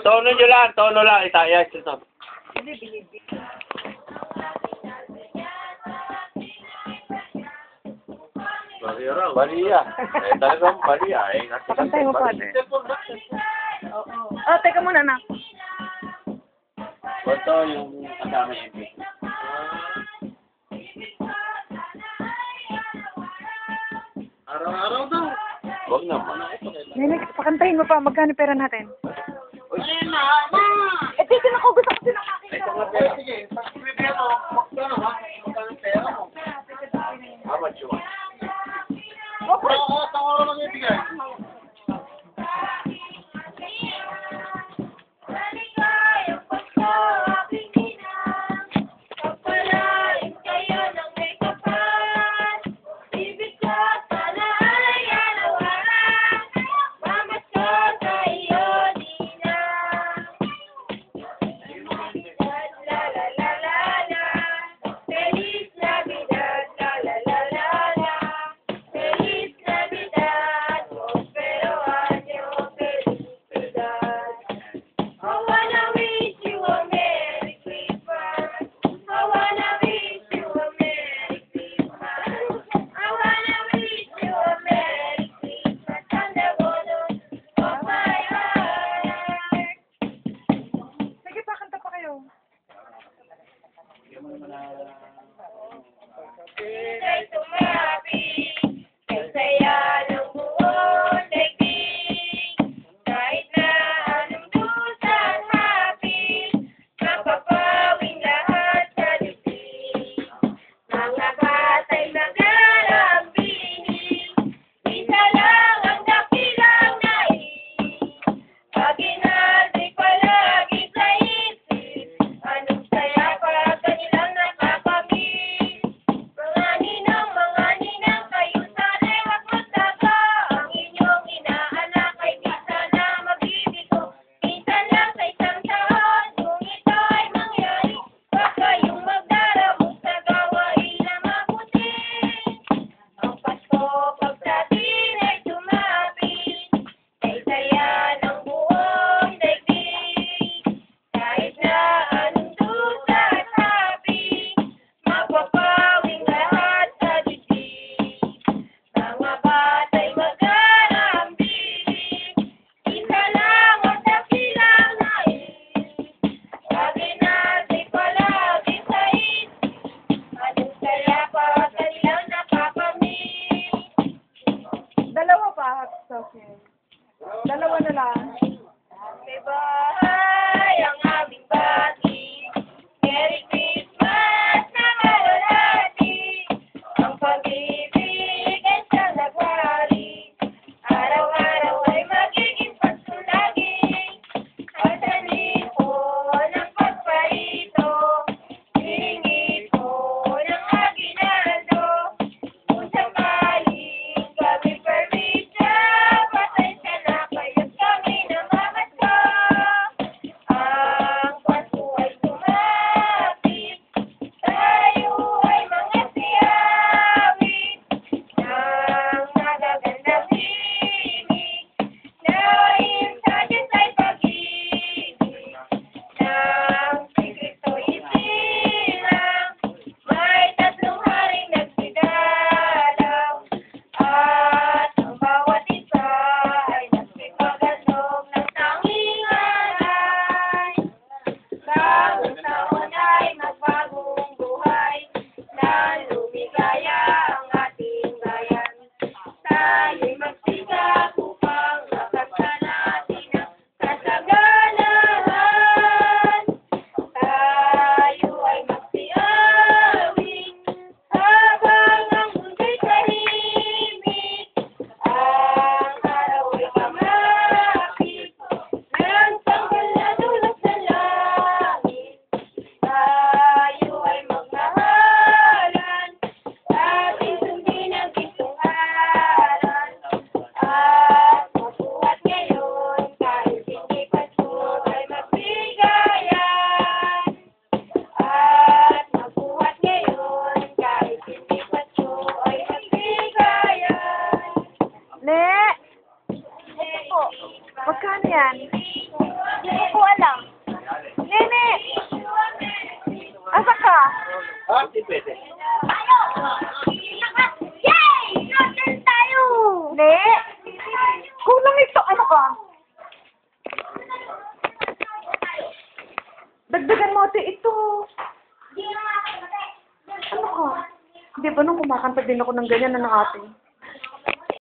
Tono nyo lang, tono lang. Itayas ito. Baliya raw. Baliya. Eh, talagang baliya eh. Pakantay mo pa. Oh, teka muna na. Ito yung kasama yung MP. Araw-araw daw. Huwag naman. Nenek, pakantahin mo pa. Magkano pera natin? Ayun na, ma! Eh, titi na ko. Gusto ko silang makita. Sige, pag bibigyan mo, magkano ha? Magkano pera mo? How much you want? Oo, sa oras lang ibigay. pwede. Yay! Noodles tayo! Ne? Kulang ito. Ano ka? Dagdagan mo ate ito. Ano ka? Hindi ba nung kumakanta din ako ng ganyan na ng ate?